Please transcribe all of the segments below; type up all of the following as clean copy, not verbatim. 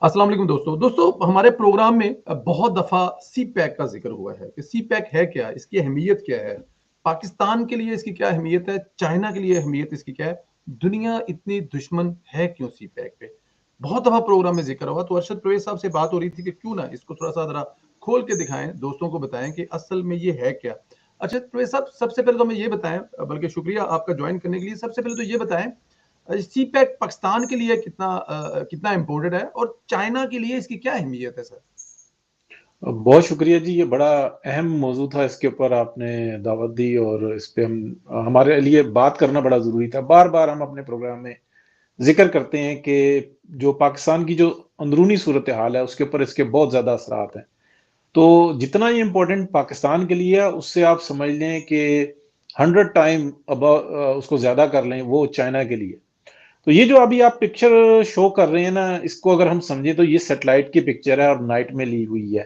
अस्सलाम वालेकुम दोस्तों हमारे प्रोग्राम में बहुत दफ़ा सी पैक का जिक्र हुआ है कि सी पैक है क्या, इसकी अहमियत क्या है, पाकिस्तान के लिए इसकी क्या अहमियत है, चाइना के लिए अहमियत इसकी क्या है, दुनिया इतनी दुश्मन है क्यों सी पैक पे। बहुत दफ़ा प्रोग्राम में जिक्र हुआ, तो अरशद परवेज साहब से बात हो रही थी कि क्यों ना इसको थोड़ा सा जरा खोल के दिखाएं, दोस्तों को बताएं कि असल में ये है क्या। अरशद परवेज साहब, सबसे पहले तो हमें ये बताएं, बल्कि शुक्रिया आपका ज्वाइन करने के लिए। सबसे पहले तो ये बताएं, सी पैक पाकिस्तान के लिए कितना इम्पोर्टेंट है और चाइना के लिए इसकी क्या अहमियत है सर? बहुत शुक्रिया जी। ये बड़ा अहम मौजू था, इसके ऊपर आपने दावत दी और इस पे हम हमारे लिए बात करना बड़ा ज़रूरी था। बार बार हम अपने प्रोग्राम में जिक्र करते हैं कि जो पाकिस्तान की जो अंदरूनी सूरत हाल है उसके ऊपर इसके बहुत ज़्यादा असरात हैं। तो जितना ये इम्पोर्टेंट पाकिस्तान के लिए है उससे आप समझ लें कि 100 टाइम अब उसको ज़्यादा कर लें वो चाइना के लिए। तो ये जो अभी आप पिक्चर शो कर रहे हैं ना, इसको अगर हम समझें तो ये सैटेलाइट की पिक्चर है और नाइट में ली हुई है।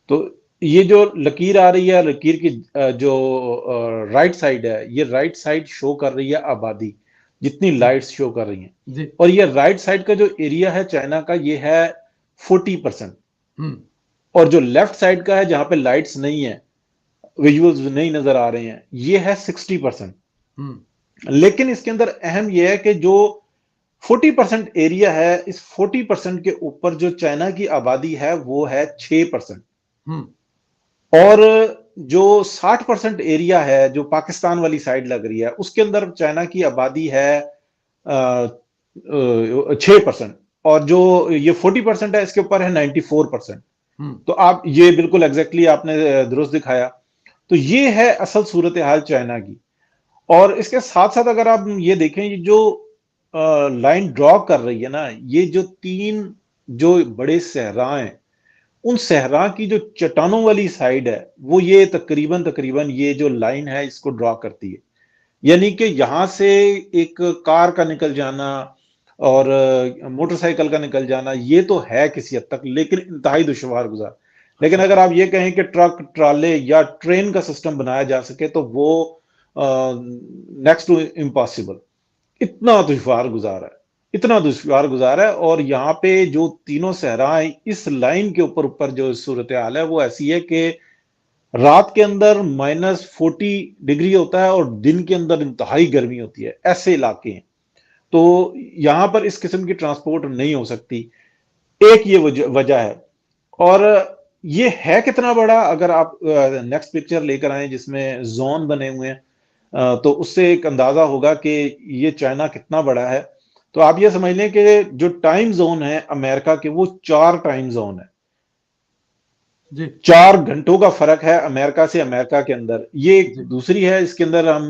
तो ये जो लकीर आ रही है, लकीर की जो राइट साइड है, ये राइट साइड शो कर रही है आबादी, जितनी जी लाइट्स शो कर रही हैं। जी। और ये राइट साइड का जो एरिया है चाइना का, ये है 40%। हम्म और जो लेफ्ट साइड का है, जहां पे लाइट्स नहीं है, विजुअल्स नहीं नजर आ रहे हैं, ये है 60%। हम्म लेकिन इसके अंदर अहम यह है कि जो 40% एरिया है, इस 40% के ऊपर जो चाइना की आबादी है वो है 6%। हम्म और जो 60% एरिया है जो पाकिस्तान वाली साइड लग रही है, उसके अंदर चाइना की आबादी है 6%। और जो ये 40% है, इसके ऊपर है 94%। हम्म तो आप ये बिल्कुल एग्जैक्टली आपने दुरुस्त दिखाया। तो ये है असल सूरत हाल चाइना की। और इसके साथ साथ अगर आप ये देखें, ये जो लाइन ड्रॉ कर रही है ना, ये जो तीन जो बड़े सहरा हैं, उन सहरा की जो चट्टानों वाली साइड है, वो ये तकरीबन तकरीबन ये जो लाइन है इसको ड्रॉ करती है। यानी कि यहां से एक कार का निकल जाना और मोटरसाइकिल का निकल जाना, ये तो है किसी हद तक, लेकिन इंतहाई दुश्वार गुजार। लेकिन अच्छा। अगर आप ये कहें कि ट्रक ट्राले या ट्रेन का सिस्टम बनाया जा सके, तो वो नेक्स्ट टू इम्पॉसिबल। इतना दुश्वार गुजार है, इतना दुश्वार गुजार है। और यहाँ पे जो तीनों सहराएं, इस लाइन के ऊपर ऊपर जो सूरत हाल है वो ऐसी है कि रात के अंदर -40 डिग्री होता है और दिन के अंदर इंतहाई गर्मी होती है। ऐसे इलाके हैं, तो यहां पर इस किस्म की ट्रांसपोर्ट नहीं हो सकती। एक ये वजह है। और ये है कितना बड़ा, अगर आप नेक्स्ट पिक्चर लेकर आए जिसमें जोन बने हुए हैं, तो उससे एक अंदाजा होगा कि ये चाइना कितना बड़ा है। तो आप ये समझ लें कि जो टाइम जोन है अमेरिका के, वो 4 टाइम जोन है। जी 4 घंटों का फर्क है अमेरिका से अमेरिका के अंदर। ये एक जी। दूसरी है, इसके अंदर हम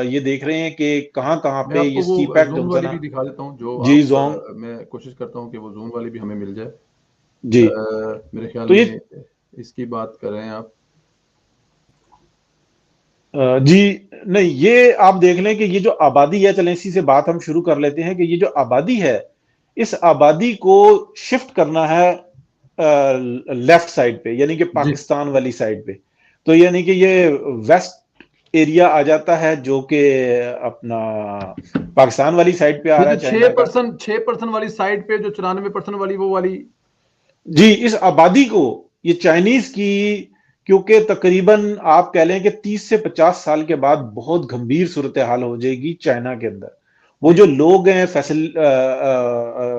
ये देख रहे हैं कि कहां कहां मैं पे आपको ये वो सीपैक जूम जोनसन वाली है। भी दिखा देता हूँ जो जी आप जोंग। मैं कोशिश करता हूँ कि वो जूम वाली भी हमें मिल जाए। जी। मेरे ख्याल तो ये में इसकी बात कर रहे हैं आप। जी नहीं, ये आप देख लें कि ये जो आबादी है, चलें इसी से बात हम शुरू कर लेते हैं कि ये जो आबादी है, इस आबादी को शिफ्ट करना है लेफ्ट साइड पे, यानी कि जी। पाकिस्तान वाली साइड पे। तो यानी कि ये वेस्ट एरिया आ जाता है, जो कि अपना पाकिस्तान वाली साइड पे आ ये रहा जो है छह चाइना का। परसेंट 6% वाली साइड पे, जो 94% वाली, वो वाली। जी, इस आबादी को, ये चाइनीज की, क्योंकि तकरीबन आप कह लें कि 30 से 50 साल के बाद बहुत गंभीर सूरत हाल हो जाएगी चाइना के अंदर। वो जी जो लोग हैं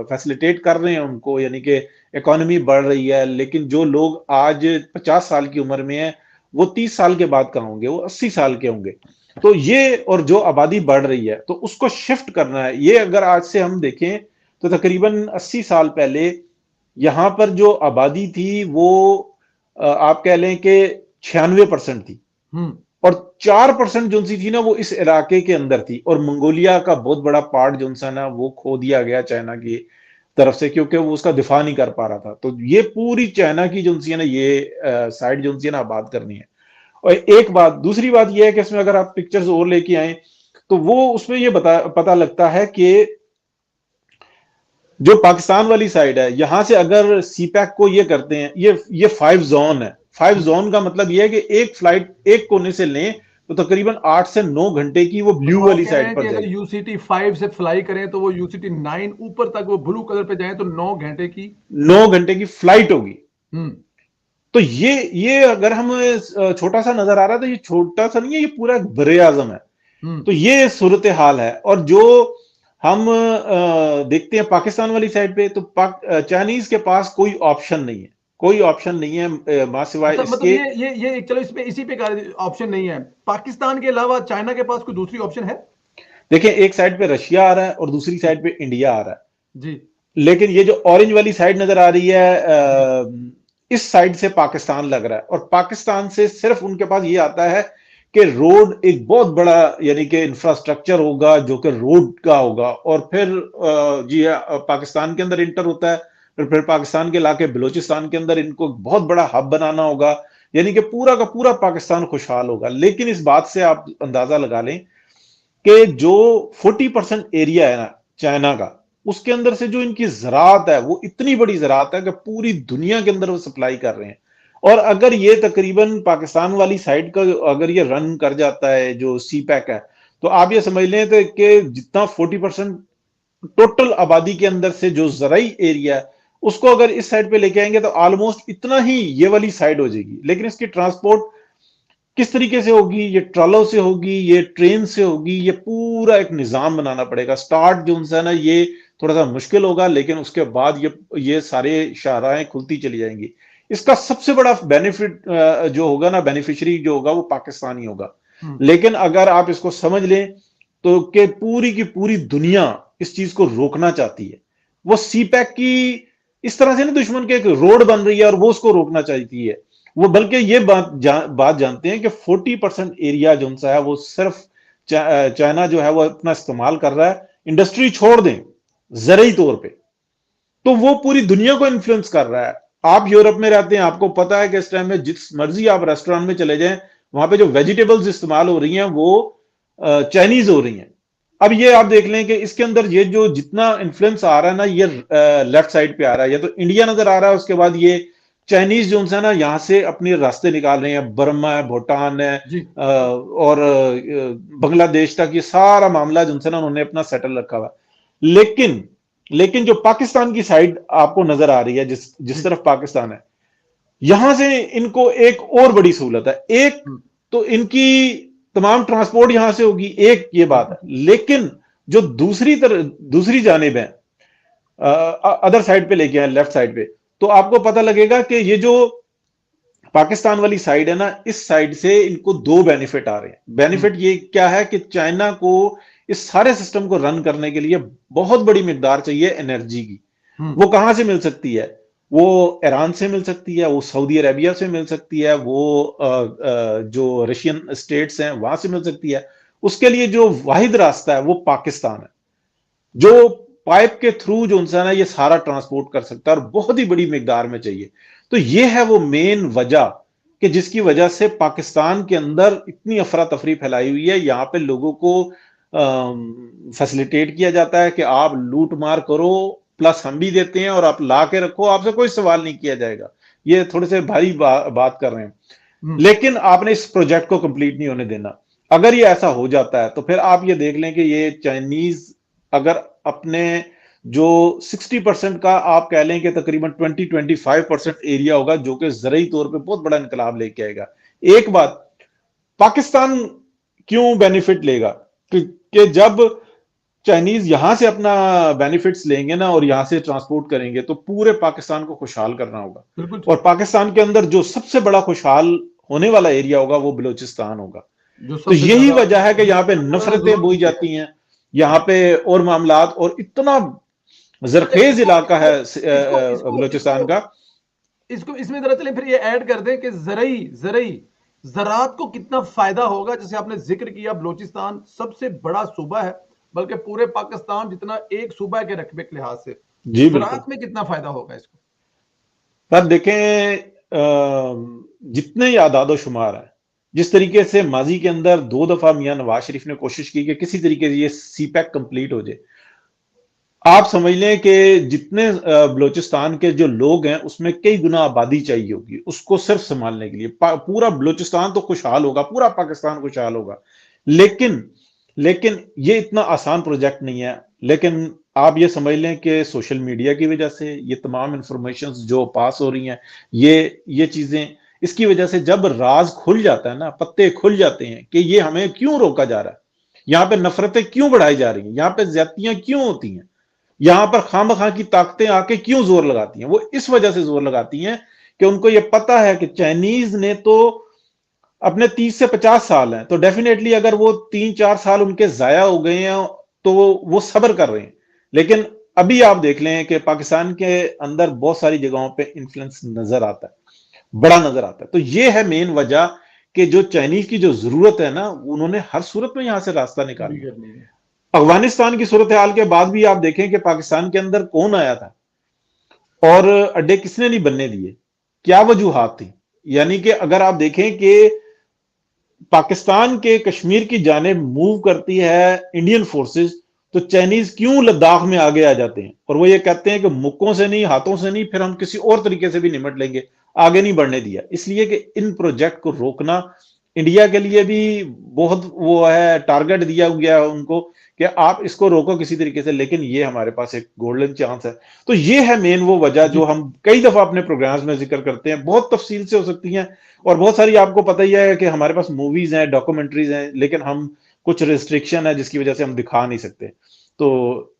फैसिलिटेट कर रहे हैं उनको, यानी कि इकोनॉमी बढ़ रही है, लेकिन जो लोग आज 50 साल की उम्र में हैं, वो 30 साल के बाद कहाँ होंगे, वो 80 साल के होंगे। तो ये, और जो आबादी बढ़ रही है तो उसको शिफ्ट करना है। ये अगर आज से हम देखें तो तकरीबन 80 साल पहले यहां पर जो आबादी थी वो आप कह लें कि 96% थी। हम्म और 4% जो सी थी ना, वो इस इलाके के अंदर थी। और मंगोलिया का बहुत बड़ा पार्ट जो सा ना, वो खो दिया गया चाइना की तरफ से, क्योंकि वो उसका दिफा नहीं कर पा रहा था। तो ये पूरी चाइना की जो सी है ना, ये साइड जो सी है ना, आबाद करनी है। और एक बात, दूसरी बात ये है कि इसमें अगर आप पिक्चर्स और लेके आए, तो वो उसमें ये पता लगता है कि जो पाकिस्तान वाली साइड है, यहां से अगर सीपैक को ये करते हैं, ये 5 जोन है। 5 जोन का मतलब ये है कि एक फ्लाइट एक कोने से लें तो तकरीबन 8 से 9 घंटे की वो ब्लू वाली साइड पर अगर जाएगी। यूसीटी 5 से फ्लाई करें तो वो यूसीटी 9 ऊपर तक वो ब्लू कलर पे जाए तो 9 घंटे की 9 घंटे की फ्लाइट होगी। हम्म तो ये अगर हम छोटा सा नजर आ रहा है तो ये छोटा सा नहीं है, ये पूरा बरे आजम है। हम्म तो ये सूरत हाल है। और जो हम देखते हैं पाकिस्तान वाली साइड पे, तो चाइनीज के पास कोई ऑप्शन नहीं है, कोई ऑप्शन नहीं है मां सिवाय मतलब इसके। ये चलो इसमें इसी पे ऑप्शन नहीं है, पाकिस्तान के अलावा चाइना के पास कोई दूसरी ऑप्शन है? देखिए, एक साइड पे रशिया आ रहा है और दूसरी साइड पे इंडिया आ रहा है। जी लेकिन ये जो ऑरेंज वाली साइड नजर आ रही है, जी इस साइड से पाकिस्तान लग रहा है, और पाकिस्तान से सिर्फ उनके पास ये आता है कि रोड एक बहुत बड़ा यानी कि इंफ्रास्ट्रक्चर होगा जो कि रोड का होगा, और फिर जी पाकिस्तान के अंदर इंटर होता है, फिर पाकिस्तान के इलाके बलूचिस्तान के अंदर इनको बहुत बड़ा हब बनाना होगा, यानी कि पूरा का पूरा पाकिस्तान खुशहाल होगा। लेकिन इस बात से आप अंदाजा लगा लें कि जो 40% एरिया है ना चाइना का, उसके अंदर से जो इनकी ज़राअत है वो इतनी बड़ी ज़राअत है कि पूरी दुनिया के अंदर वो सप्लाई कर रहे हैं। और अगर ये तकरीबन पाकिस्तान वाली साइड का अगर ये रन कर जाता है जो सी पैक है, तो आप ये समझ लें तो कि जितना 40% टोटल आबादी के अंदर से जो ज़राई एरिया है उसको अगर इस साइड पे लेके आएंगे तो ऑलमोस्ट इतना ही ये वाली साइड हो जाएगी। लेकिन इसकी ट्रांसपोर्ट किस तरीके से होगी? ये ट्रॉलों से होगी, ये ट्रेन से होगी, ये पूरा एक निजाम बनाना पड़ेगा। स्टार्ट जो है ना ये थोड़ा सा मुश्किल होगा, लेकिन उसके बाद ये सारे शाहराहें खुलती चली जाएंगी। इसका सबसे बड़ा बेनिफिट जो होगा ना, बेनिफिशियरी जो होगा वो पाकिस्तानी होगा। लेकिन अगर आप इसको समझ लें तो कि पूरी की पूरी दुनिया इस चीज को रोकना चाहती है। वो सी पैक की इस तरह से ना दुश्मन के एक रोड बन रही है और वो उसको रोकना चाहती है। वो बल्कि ये बात जानते हैं कि 40% एरिया जो सा है वो सिर्फ चाइना जो है वो अपना इस्तेमाल कर रहा है। इंडस्ट्री छोड़ दें जरिए तौर पे, तो वो पूरी दुनिया को इन्फ्लुएंस कर रहा है। आप यूरोप में रहते हैं, आपको पता है कि इस टाइम में जिस मर्जी आप रेस्टोरेंट में चले जाएं, वहां पे जो वेजिटेबल्स इस्तेमाल हो रही हैं वो चाइनीज हो रही हैं। अब ये आप देख लें कि इसके अंदर ये जो जितना इन्फ्लुएंस आ रहा है ना, ये लेफ्ट साइड पे आ रहा है। या तो इंडिया नजर आ रहा है, उसके बाद ये चाइनीज जो है ना यहाँ से अपने रास्ते निकाल रहे हैं, बर्मा है, भूटान है, और बांग्लादेश तक ये सारा मामला जो है ना उन्होंने अपना सेटल रखा हुआ। लेकिन जो पाकिस्तान की साइड आपको नजर आ रही है, जिस तरफ पाकिस्तान है, यहां से इनको एक और बड़ी सहूलत है। एक तो इनकी तमाम ट्रांसपोर्ट यहां से होगी, एक ये बात है। लेकिन जो दूसरी जानिब है, अदर साइड पे लेके आए, लेफ्ट साइड पे, तो आपको पता लगेगा कि ये जो पाकिस्तान वाली साइड है ना, इस साइड से इनको दो बेनिफिट आ रहे हैं। बेनिफिट ये क्या है कि चाइना को इस सारे सिस्टम को रन करने के लिए बहुत बड़ी मिकदार चाहिए एनर्जी की। वो कहां से मिल सकती है? वो ईरान से मिल सकती है, वो सऊदी अरेबिया से मिल सकती है, वो जो रशियन स्टेट्स हैं वहां से मिल सकती है। उसके लिए जो वाहिद रास्ता है वो पाकिस्तान है, जो पाइप के थ्रू जो इंसान है ये सारा ट्रांसपोर्ट कर सकता है, और बहुत ही बड़ी मिकदार में चाहिए। तो ये है वो मेन वजह कि जिसकी वजह से पाकिस्तान के अंदर इतनी अफरा तफरी फैलाई हुई है। यहाँ पे लोगों को फैसिलिटेट किया जाता है कि आप लूट मार करो, प्लस हम भी देते हैं, और आप ला के रखो, आपसे कोई सवाल नहीं किया जाएगा। ये थोड़े से भारी बात कर रहे हैं, लेकिन आपने इस प्रोजेक्ट को कंप्लीट नहीं होने देना। अगर ये ऐसा हो जाता है तो फिर आप ये देख लें कि ये चाइनीज अगर अपने जो 60% का आप कह लें कि तकरीबन 20-25% एरिया होगा जो कि ज़रूरी तौर पे बहुत बड़ा इनकलाब लेके आएगा। एक बात, पाकिस्तान क्यों बेनिफिट लेगा? कि जब चाइनीज यहां से अपना बेनिफिट्स लेंगे ना और यहां से ट्रांसपोर्ट करेंगे तो पूरे पाकिस्तान को खुशहाल करना होगा। और पाकिस्तान के अंदर जो सबसे बड़ा खुशहाल होने वाला एरिया होगा वो बलूचिस्तान होगा। तो यही वजह है कि यहाँ पे नफरतें बोई जाती हैं, यहाँ पे और मामलात, और इतना जरखेज इलाका है बलूचिस्तान का। इसको इसमें जरा चले फिर ये ऐड कर दें कि ज़राअत को कितना फायदा होगा। जैसे आपने जिक्र किया बलूचिस्तान सबसे बड़ा सूबा है, बल्कि पूरे पाकिस्तान जितना एक सूबा के रकबे के लिहाज से, जी ज़राअत में कितना फायदा होगा इसको? पर देखें, जितने आदादो शुमार है, जिस तरीके से माजी के अंदर 2 दफा मियां नवाज शरीफ ने कोशिश की कि किसी तरीके से ये सी पैक कंप्लीट हो जाए, आप समझ लें कि जितने बलूचिस्तान के जो लोग हैं उसमें कई गुना आबादी चाहिए होगी उसको सिर्फ संभालने के लिए। पूरा बलूचिस्तान तो खुशहाल होगा, पूरा पाकिस्तान खुशहाल होगा, लेकिन लेकिन ये इतना आसान प्रोजेक्ट नहीं है। लेकिन आप ये समझ लें कि सोशल मीडिया की वजह से ये तमाम इंफॉर्मेशन जो पास हो रही हैं, ये चीजें, इसकी वजह से जब राज खुल जाता है ना, पत्ते खुल जाते हैं कि ये हमें क्यों रोका जा रहा है, यहाँ पे नफरतें क्यों बढ़ाई जा रही हैं, यहाँ पे ज्यादतियां क्यों होती हैं, यहां पर खामखा की ताकतें आके क्यों जोर लगाती हैं। वो इस वजह से जोर लगाती हैं कि उनको ये पता है कि चाइनीज ने तो अपने 30 से 50 साल हैं, तो डेफिनेटली अगर वो 3-4 साल उनके जाया हो गए हैं तो वो सब्र कर रहे हैं। लेकिन अभी आप देख लें कि पाकिस्तान के अंदर बहुत सारी जगहों पे इन्फ्लुएंस नजर आता है, बड़ा नजर आता है। तो ये है मेन वजह कि जो चाइनीज की जो जरूरत है ना, उन्होंने हर सूरत में यहां से रास्ता पूरी निकालना। करनी है। अफगानिस्तान की सूरत हाल के बाद भी आप देखें कि पाकिस्तान के अंदर कौन आया था और अड्डे किसने नहीं बनने दिए, क्या वजूहात थी। यानी कि अगर आप देखें कि पाकिस्तान के कश्मीर की जानिब मूव करती है इंडियन फोर्सेस, तो चाइनीज क्यों लद्दाख में आगे आ जाते हैं और वो ये कहते हैं कि मुक्कों से नहीं, हाथों से नहीं, फिर हम किसी और तरीके से भी निमट लेंगे, आगे नहीं बढ़ने दिया। इसलिए कि इन प्रोजेक्ट को रोकना इंडिया के लिए भी बहुत वो है, टारगेट दिया गया है उनको कि आप इसको रोको किसी तरीके से, लेकिन ये हमारे पास एक गोल्डन चांस है। तो ये है मेन वो वजह जी जो हम कई दफा अपने प्रोग्राम्स में जिक्र करते हैं, बहुत तफसील से हो सकती हैं और बहुत सारी आपको पता ही है कि हमारे पास मूवीज हैं, डॉक्यूमेंट्रीज हैं, लेकिन हम कुछ रिस्ट्रिक्शन है जिसकी वजह से हम दिखा नहीं सकते। तो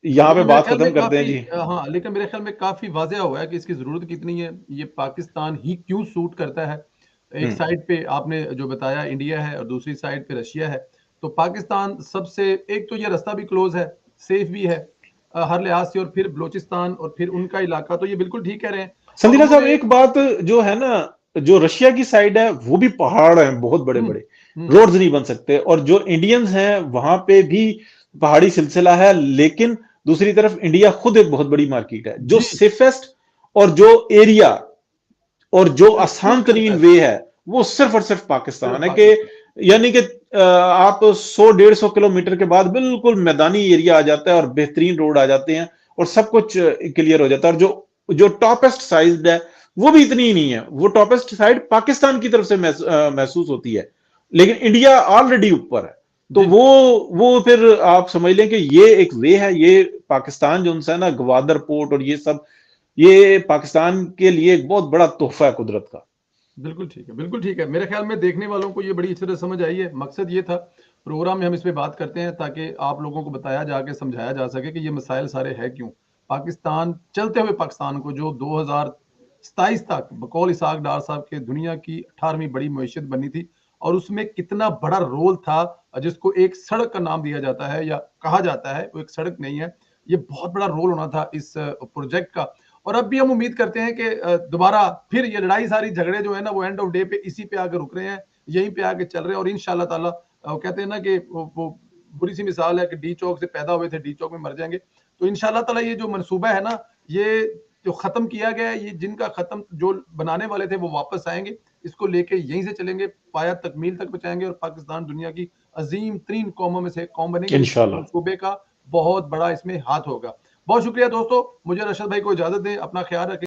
यहाँ पे लेकिन मेरे बात ख्याल खत्म में करते हैं काफ़ी जी। हाँ, लेकिन मेरे ख्याल में काफ़ी वाज़ेह हुआ है कि इसकी ज़रूरत कितनी है, ये पाकिस्तान ही क्यों सूट करता है। एक हम्म। साइड पे आपने जो बताया इंडिया है और दूसरी साइड पे रशिया है। तो पाकिस्तान सबसे एक तो ये रास्ता भी क्लोज़ है, सेफ भी है हर लिहाज से और फिर बलूचिस्तान और फिर उनका इलाका तो ये बिल्कुल ठीक कह रहे हैं और संदीला साहब, उन्होंने एक बात जो है ना, जो रशिया की साइड है वो भी पहाड़ हैं बहुत बड़े हुँ, बड़े, हुँ, रोड्स नहीं बन सकते, और जो इंडियंस हैं वहां पे भी पहाड़ी सिलसिला है। लेकिन दूसरी तरफ इंडिया खुद एक बहुत बड़ी मार्केट है, जो जी, सेफेस्ट और जो एरिया और जो जो आसान सूट करता तरीन है, वे है वो सिर्फ और सिर्फ सिर्फ पाकिस्तान है। कि पाकिस्तान। यानी कि आप 100-150 किलोमीटर के बाद बिल्कुल मैदानी एरिया आ जाता है और बेहतरीन रोड आ जाते हैं और सब कुछ क्लियर हो जाता है। और जो जो टॉपेस्ट साइड है वो भी इतनी ही नहीं है, वो टॉपेस्ट साइड पाकिस्तान की तरफ से महसूस होती है, लेकिन इंडिया ऑलरेडी ऊपर है। तो जी, वो फिर आप समझ लें कि ये एक वे है, ये पाकिस्तान जो है ना, गवादर पोर्ट और ये सब, ये पाकिस्तान के लिए एक बहुत बड़ा तोहफा है कुदरत का। बिल्कुल ठीक है, बिल्कुल ठीक है। मेरे ख्याल में देखने वालों को ये बड़ी अच्छी तरह समझ आई है। मकसद ये था प्रोग्राम में हम इस पे बात करते हैं ताकि आप लोगों को बताया जाके समझाया जा सके कि ये मसाइल सारे हैं क्यों। पाकिस्तान चलते हुए पाकिस्तान को जो 2027 तक बकौल इसहाक डार साहब के दुनिया की 18वीं बड़ी मईशत बनी थी और उसमें कितना बड़ा रोल था जिसको एक सड़क का नाम दिया जाता है या कहा जाता है, वो एक सड़क नहीं है। ये बहुत बड़ा रोल होना था इस प्रोजेक्ट का और अब भी हम उम्मीद करते हैं कि दोबारा फिर ये लड़ाई सारी झगड़े जो है ना वो एंड ऑफ डे पे इसी पे आकर रुक रहे हैं, यहीं पे आके चल रहे हैं और इंशाल्लाह ताला कहते हैं ना कि वो बुरी सी मिसाल है कि डी चौक से पैदा हुए थे डी चौक में मर जाएंगे। तो इंशाल्लाह ताला ये जो मनसूबा है ना, ये जो खत्म किया गया है, ये जिनका खत्म जो बनाने वाले थे वो वापस आएंगे, इसको लेके यहीं से चलेंगे, पाया तकमील तक पहुंचाएंगे और पाकिस्तान दुनिया की अजीम तरीन कौमों में से एक कौम बनेगी जिस इंशाल्लाह। मनसूबे का बहुत बड़ा इसमें हाथ होगा। बहुत शुक्रिया दोस्तों, मुझे रशद भाई को इजाजत दें, अपना ख्याल रखें।